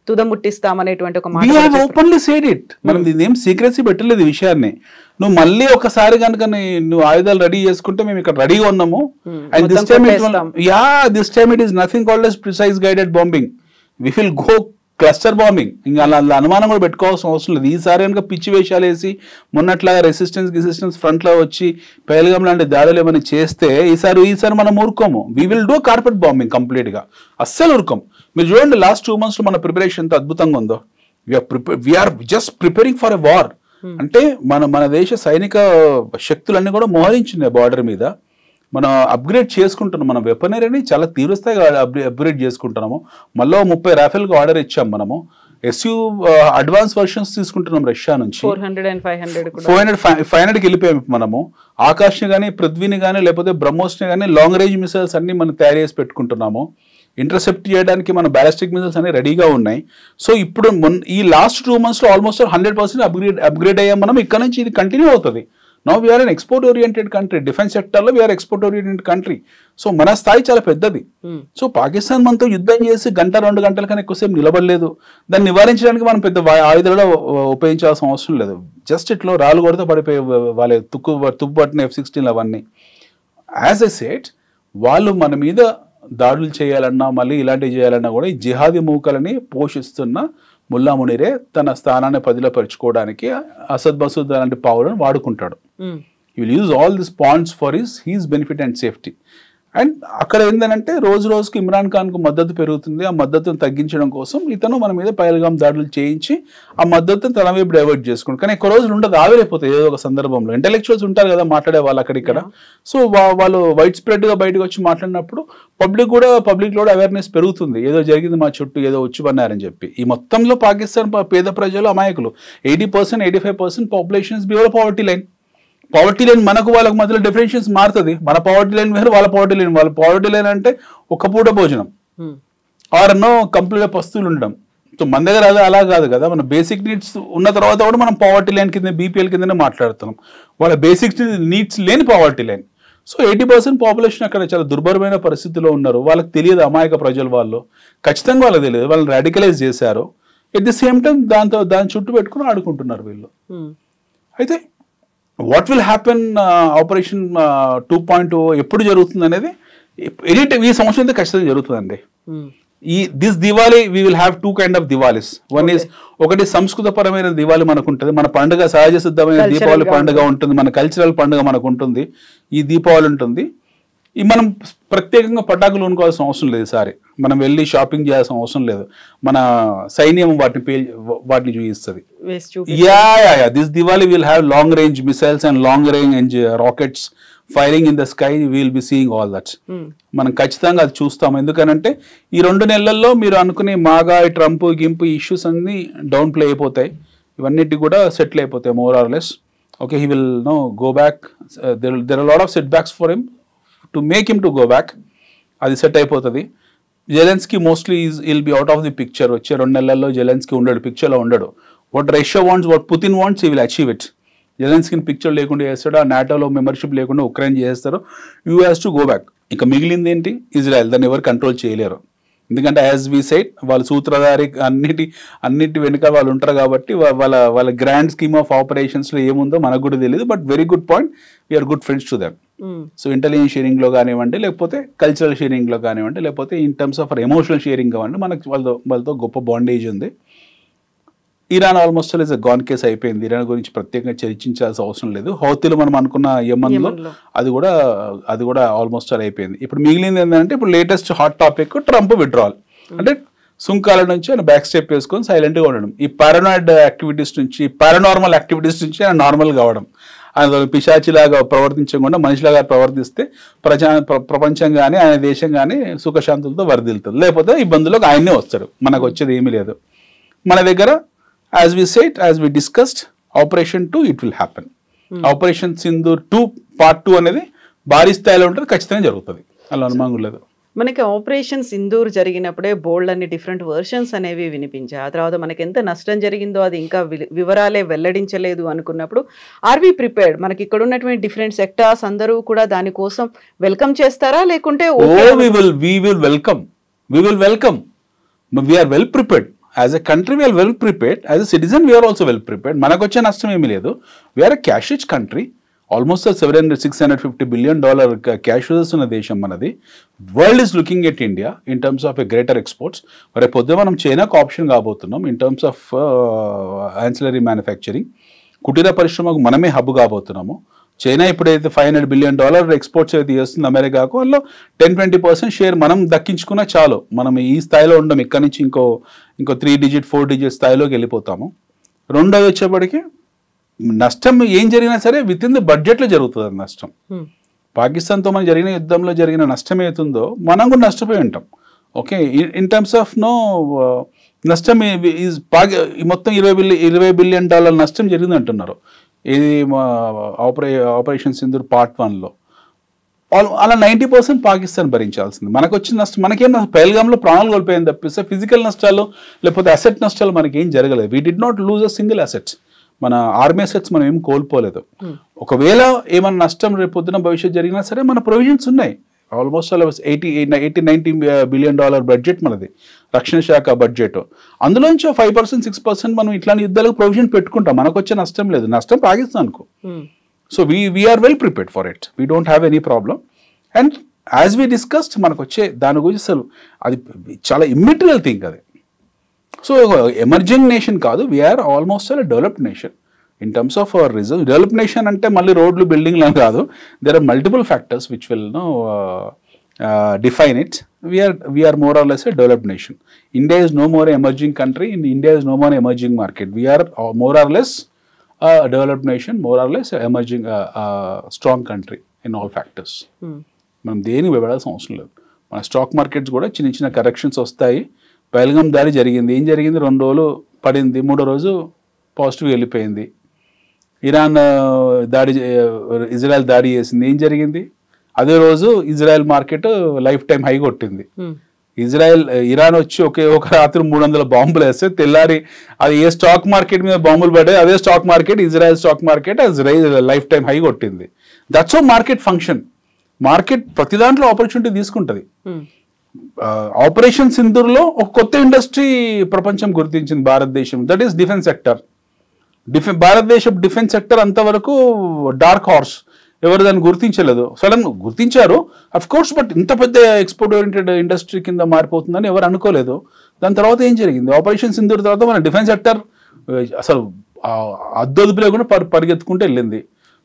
తుదముట్టిస్తామనేటువంటి ఒక మాట ఓపెన్లీ సేడ్ ఇట్. మనం దీని ఏం సీక్రెసీ పెట్టలేదు ఈ విషయాన్ని. నువ్వు మళ్ళీ ఒకసారి కనుక నువ్వు ఆయుధాలు రెడీ చేసుకుంటే మేము ఇక్కడ రెడీగా ఉన్నాము. And this time it is nothing called as precise guided bombing. We will go cluster bombing. ఇంకా అలా అనుమానం కూడా పెట్టుకోవాల్సిన అవసరం లేదు. ఈసారి కనుక పిచ్చి వేషాలు వేసి మొన్నట్లాగా రెసిస్టెన్స్ ఫ్రంట్లో వచ్చి పహల్గామ్ లాంటి దాడులు ఏమైనా చేస్తే ఈసారి మనం ఊరుకోము. We will do carpet bombing కంప్లీట్గా. అస్సలు ఊరుకోము. మీరు చూడండి లాస్ట్ 2 months మన ప్రిపరేషన్ ఎంత అద్భుతంగా ఉందో. We are just preparing for a war. అంటే మన దేశ సైనిక శక్తులన్నీ కూడా మోహరించినాయి బార్డర్ మీద. మనం అప్గ్రేడ్ చేసుకుంటున్నాం. మన వెపనరీని చాలా తీవ్రస్థాయిగా అప్గ్రేడ్ చేసుకుంటున్నాము. మళ్ళీ 30 రాఫెల్కి ఆర్డర్ ఇచ్చాం. మనము SU అడ్వాన్స్ వర్షన్స్ తీసుకుంటున్నాం రష్యా నుంచి. 500కి వెళ్ళిపోయాం మనము. ఆకాష్ని కానీ, పృథ్వీని కానీ, లేకపోతే బ్రహ్మోస్ని కానీ లాంగ్ రేంజ్ మిసైల్స్ అన్ని మనం తయారు చేసి పెట్టుకుంటున్నాము. ఇంటర్సెప్ట్ చేయడానికి మన బ్యాలిస్టిక్ మిసైల్స్ అన్ని రెడీగా ఉన్నాయి. సో ఇప్పుడు ఈ లాస్ట్ 2 monthsలో ఆల్మోస్ట్ 100% అప్గ్రేడ్ అయ్యాం మనం. ఇక్కడ నుంచి ఇది కంటిన్యూ అవుతుంది. Now we are an export oriented country. Defence సెక్టర్లో we are export oriented country. So మన స్థాయి చాలా పెద్దది. సో పాకిస్తాన్ మనతో యుద్ధం చేసి 1-2 గంటల కన్నా ఎక్కువసేపు నిలబడలేదు. దాన్ని నివారించడానికి మనం పెద్ద ఆయుధాలు ఉపయోగించాల్సిన అవసరం లేదు. జస్ట్ ఇట్లా రాళ్ళు కొడితే పడిపోయి వాళ్ళ తుప్పుపట్టిన F-16 అవన్నీ. యాజ్ ఎ సెట్, వాళ్ళు మన మీద దాడులు చేయాలన్నా మళ్ళీ ఇలాంటివి చేయాలన్నా కూడా ఈ జిహాదీ మూకలని పోషిస్తున్న ముల్లా మునీరే తన స్థానాన్ని పదిలపరుచుకోవడానికి అసద్ మసూద్ అలాంటి పావులను వాడుకుంటాడు. He will use all these points for his benefit and safety. And అక్కడ ఏంటంటే రోజుకి ఇమ్రాన్ ఖాన్కు మద్దతు పెరుగుతుంది. ఆ మద్దతును తగ్గించడం కోసం ఇతను మన మీద పహల్గామ్ దాడులు చేయించి ఆ మద్దతును తన వైపు డైవర్ట్ చేసుకుంటాడు. కానీ ఎక్కువ రోజులు ఉండదు, ఆవిరైపోతాయి ఏదో ఒక సందర్భంలో. ఇంటెలెక్చువల్స్ ఉంటారు కదా మాట్లాడే వాళ్ళు అక్కడిక్కడ. సో వాళ్ళు వైడ్ స్ప్రెడ్గా బయటకు వచ్చి మాట్లాడినప్పుడు పబ్లిక్లో కూడా అవేర్నెస్ పెరుగుతుంది. ఏదో జరిగింది మా చుట్టూ, ఏదో వచ్చి పన్నారని చెప్పి. ఈ మొత్తంలో పాకిస్తాన్ పేద ప్రజలు అమాయకులు. 80% 85% population is below poverty line. Poverty line మనకు వాళ్ళకు మధ్యలో డిఫరెన్షియన్స్ మారుతుంది. మన పావర్టీ లైన్ వేరు, వాళ్ళ పావర్టీ లైన్. వాళ్ళ పావర్టీ లైన్ అంటే ఒక పూట భోజనం ఆరన్నో కంప్లీట్గా పస్తులు ఉండడం. సో మన దగ్గర అలా కాదు కదా. మన బేసిక్ నీడ్స్ ఉన్న తర్వాత కూడా మనం పావర్టీ లైన్ కింద BPL కిందనే మాట్లాడుతున్నాం. వాళ్ళ బేసిక్ నీడ్స్ లేని పావర్టీ లైన్. సో 80% పాపులేషన్ అక్కడ చాలా దుర్భరమైన పరిస్థితిలో ఉన్నారు. వాళ్ళకి తెలియదు, అమాయక ప్రజలు వాళ్ళు. ఖచ్చితంగా వాళ్ళకి తెలియదు. వాళ్ళని రాడికలైజ్ చేశారు. ఎట్ ది సేమ్ టైం దాని చుట్టూ పెట్టుకుని ఆడుకుంటున్నారు వీళ్ళు. అయితే వాట్ విల్ హ్యాపెన్ ఆపరేషన్ 2.0 ఎప్పుడు జరుగుతుంది అనేది ఈ సంవత్సరం అయితే ఖచ్చితంగా జరుగుతుందండి. This Diwali we will have two kind of Diwalis. One is ఒకటి సంస్కృతపరమైన దివాలి మనకు ఉంటుంది, మన పండుగ సహజ సిద్ధమైన దీపావళి పండుగ ఉంటుంది, మన కల్చరల్ పండుగ మనకు ఉంటుంది, ఈ దీపావళి ఉంటుంది. ఈ మనం ప్రత్యేకంగా పటాకులు కొనుక్కోవాల్సిన అవసరం లేదు. ఈసారి మనం వెళ్ళి షాపింగ్ చేయాల్సిన అవసరం లేదు, మన సైన్యం వాటిని చూపిస్తుంది. This Diwali will have long range missiles and long range rockets firing in the sky. Will be seeing all that. మనం ఖచ్చితంగా అది చూస్తాం. ఎందుకనంటే ఈ 2 నెలల్లో మీరు అనుకునే మాగా ట్రంప్ గింపు ఇష్యూస్ అన్ని డౌన్ ప్లే అయిపోతాయి, ఇవన్నిటి కూడా సెటిల్ అయిపోతాయి more or less. Okay, he will no go back. There are lot of setbacks for him to make him to go back. అది సెట్ అయిపోతుంది. Zelensky mostly will be out of the picture. వచ్చే 2 నెలల్లో Zelensky ఉండడు, పిక్చర్లో ఉండడు. What Russia wants, what Putin wants, he will achieve it. జెలెన్స్కీని picture లేకుండా చేస్తాడు, ఆ నాటోలో మెంబర్షిప్ లేకుండా ఉక్రెయిన్ చేస్తారు. You has to go back. ఇక మిగిలింది ఏంటి? ఇజ్రాయెల్. దాన్ని ఎవరు కంట్రోల్ చేయలేరు. ఎందుకంటే యాజ్ వి సైడ్ వాళ్ళ సూత్రధారి అన్నిటి వెనుక వాళ్ళు ఉంటారు కాబట్టి వాళ్ళ గ్రాండ్ స్కీమ్ ఆఫ్ ఆపరేషన్స్లో ఏముందో మనకు కూడా తెలియదు. But very good point, we are good friends to them. So intelligence షేరింగ్లో కానివ్వండి, లేకపోతే కల్చరల్ షేరింగ్లో కానివ్వండి, లేకపోతే in terms of emotional sharing కానివ్వండి, మనకి వాళ్ళతో గొప్ప బాండేజ్ ఉంది. Iran almost is a gone case అయిపోయింది. ఇరాన్ గురించి ప్రత్యేకంగా చర్చించాల్సిన అవసరం లేదు. హౌతీలో మనం అనుకున్న యమన్లో అది కూడా ఆల్మోస్ట్ అయిపోయింది. ఇప్పుడు మిగిలింది ఏంటంటే ఇప్పుడు latest hot topic Trump withdrawal. అంటే సుంకాల నుంచి ఆయన బ్యాక్ స్టెప్ వేసుకొని సైలెంట్గా ఉండడం, ఈ పారానాయిడ్ యాక్టివిటీస్ నుంచి, పారానార్మల్ యాక్టివిటీస్ నుంచి ఆయన నార్మల్ కావడం, ఆయన పిశాచిలాగా ప్రవర్తించకుండా మనిషిలాగా ప్రవర్తిస్తే ప్రపంచం కానీ ఆయన దేశం కానీ సుఖశాంతులతో వరదిల్తుంది. లేకపోతే ఇబ్బందులకు ఆయన్నే వస్తాడు. మనకు వచ్చేది ఏమీ లేదు. మన దగ్గర as we said, as we discussed, Operation 2 it will happen. Operation Sindoor 2 Part 2 అనేది భారీ స్థాయిలో ఉంటుంది, ఖచ్చితంగా జరుగుతుంది, అలా అనుమానం లేదు. మనకి ఆపరేషన్ సింధూర్ జరిగినప్పుడే బోల్డ్ అన్ని డిఫరెంట్ వర్షన్స్ అనేవి వినిపించాయి. ఆ తర్వాత మనకి ఎంత నష్టం జరిగిందో అది ఇంకా వివరాలే వెల్లడించలేదు అనుకున్నప్పుడు ఆర్ వి ప్రిపేర్డ్? మనకి ఇక్కడ ఉన్నటువంటి డిఫరెంట్ సెక్టార్స్ అందరూ కూడా దానికోసం వెల్కమ్ చేస్తారా, లేకుంటే we will welcome, we are well prepared. As a country, we are well prepared. As a citizen, we are also well prepared. మనకు వచ్చే నష్టం ఏమీ లేదు. We are a cash rich country. Almost $650 billion cash reserves ఉన్న దేశం మనది. World is looking at India in terms of a greater exports. మరి పొద్దున మనం చైనాకు option కాబోతున్నాం in terms of ancillary manufacturing. కుటీర పరిశ్రమకు మనమే హబ్ కాబోతున్నాము. చైనా ఇప్పుడైతే $500 billion ఎక్స్పోర్ట్స్ అయితే చేస్తుంది అమెరికాకు, అందులో 10-20% షేర్ మనం దక్కించుకున్నా చాలు. మనం ఈ స్థాయిలో ఉండం, ఇక్కడ నుంచి ఇంకో 3-4 digit స్థాయిలోకి వెళ్ళిపోతాము. రెండోది వచ్చేప్పటికి నష్టం ఏం జరిగినా సరే విత్ ఇన్ ది బడ్జెట్లో జరుగుతుంది నష్టం. పాకిస్తాన్తో మనం జరిగిన యుద్ధంలో జరిగిన నష్టం ఏతుందో మనం కూడా నష్టపోయి ఉంటాం. ఓకే, ఇన్ టర్మ్స్ ఆఫ్ నష్టం మొత్తం $20 billion నష్టం జరిగింది అంటున్నారు. ఇది ఆపరేషన్ సింధూర్ Part 1లో. అలా 90% పాకిస్తాన్ భరించాల్సింది. మనకు వచ్చిన నష్టం మనకేం పహల్గామ్లో ప్రాణాలు కోల్పోయింది తప్పిస్తే ఫిజికల్ నష్టాలు లేకపోతే అసెట్ నష్టాలు మనకేం జరగలేదు. We did not lose a single assets. మన ఆర్మీ అసెట్స్ మనం ఏం కోల్పోలేదు. ఒకవేళ ఏమైనా నష్టం రేపు పొద్దున భవిష్యత్తు జరిగినా సరే మన ప్రొవిజన్స్ ఉన్నాయి. ఆల్మోస్ట్ $80-90 billion బడ్జెట్ మనది, రక్షణ శాఖ బడ్జెట్. అందులోంచి 5%, 6% మనం ఇట్లాంటి యుద్ధాలకు ప్రొవిజన్ పెట్టుకుంటాం. మనకు వచ్చే నష్టం లేదు, నష్టం పాకిస్తాన్కు. So we are well prepared for it. We don't have any problem. And as we discussed మనకు వచ్చే దాని గురించి అసలు అది చాలా ఇమ్మెటీరియల్ థింగ్ అది. సో ఎమర్జింగ్ నేషన్ కాదు, we are almost developed nation in terms of our reserve. Developed nation అంటే మళ్ళీ రోడ్లు బిల్డింగ్లు అని కాదు. There are multiple factors which will define it. We are more or less a developed nation. India is no more an emerging country. India is no more an emerging market. We are more or less a developed nation, more or less a emerging strong country in all factors. మనం దేనికి వెళ్ళాల్సిన అవసరం లేదు. మన stock markets కూడా చిన్న చిన్న corrections వస్తాయి. పహల్గామ్ దాడి జరిగింది, ఏం జరిగింది? 2 రోజులు పడింది, 3వ రోజు పాజిటివ్ వెళ్ళిపోయింది. ఇరాన్ ఇజ్రాయెల్ దాడి చేసింది, ఏం జరిగింది? అదే రోజు Israel market lifetime high కొట్టింది. ఇరాన్ వచ్చి ఒక రాత్రి 300 బాంబులు వేస్తే తెల్లారి అది ఏ స్టాక్ మార్కెట్ మీద బాంబులు పడ్డాయి, అదే stock market Israel stock market lifetime high కొట్టింది. That's how market function. Market ప్రతి దాంట్లో ఆపర్చునిటీ తీసుకుంటుంది. ఆపరేషన్ సింధూర్లో ఒక కొత్త ఇండస్ట్రీ ప్రపంచం గుర్తించింది భారతదేశం. That is defence sector. భారతదేశం డిఫెన్స్ సెక్టర్ అంతవరకు డార్క్ హార్స్. ఎవరు దాన్ని గుర్తించలేదు. సడన్ గుర్తించారు అఫ్ కోర్స్, బట్ ఇంత పెద్ద ఎక్స్పోర్ట్ ఓరియంటెడ్ ఇండస్ట్రీ కింద మారిపోతుందని ఎవరు అనుకోలేదు. దాని తర్వాత ఏం జరిగింది, ఆపరేషన్ సింధూర్ తర్వాత మన డిఫెన్స్ సెక్టర్ అసలు అద్దొదుపు లేకుండా పరిగెత్తుకుంటూ వెళ్ళింది.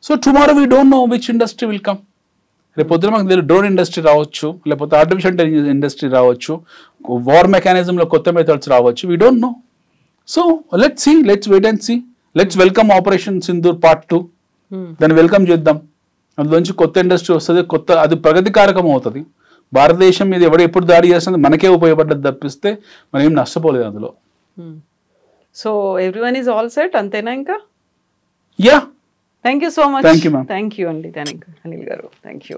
So tomorrow we don't know which industry will come. రేపు పొద్దున మాకు తెలియదు, డ్రోన్ ఇండస్ట్రీ రావచ్చు, లేకపోతే ఆర్టిఫిషియల్ ఇంటెలిజెన్స్ ఇండస్ట్రీ రావచ్చు, వార్ మెకానిజంలో కొత్త మెథడ్స్ రావచ్చు, we don't know. So let's see, let's wait and see. Let's welcome operation Sindoor part 2. దాన్ని వెల్కమ్ చేద్దాం. అందులోంచి కొత్త ఇండస్ట్రీ వస్తుంది, కొత్త అది ప్రగతికారకం అవుతుంది. భారతదేశం మీద ఎవడు ఎప్పుడు దాడి చేస్తుంది మనకే ఉపయోగపడ్డది తప్పిస్తే మనం ఏం నష్టపోలేదు అందులో. So everyone is all set అంతేనా ఇంకా? Yeah, thank you so much. Thank you ma'am. Thank you అండి, థ్యాంక్ యూ అనిల్ గారు, థ్యాంక్ యూ.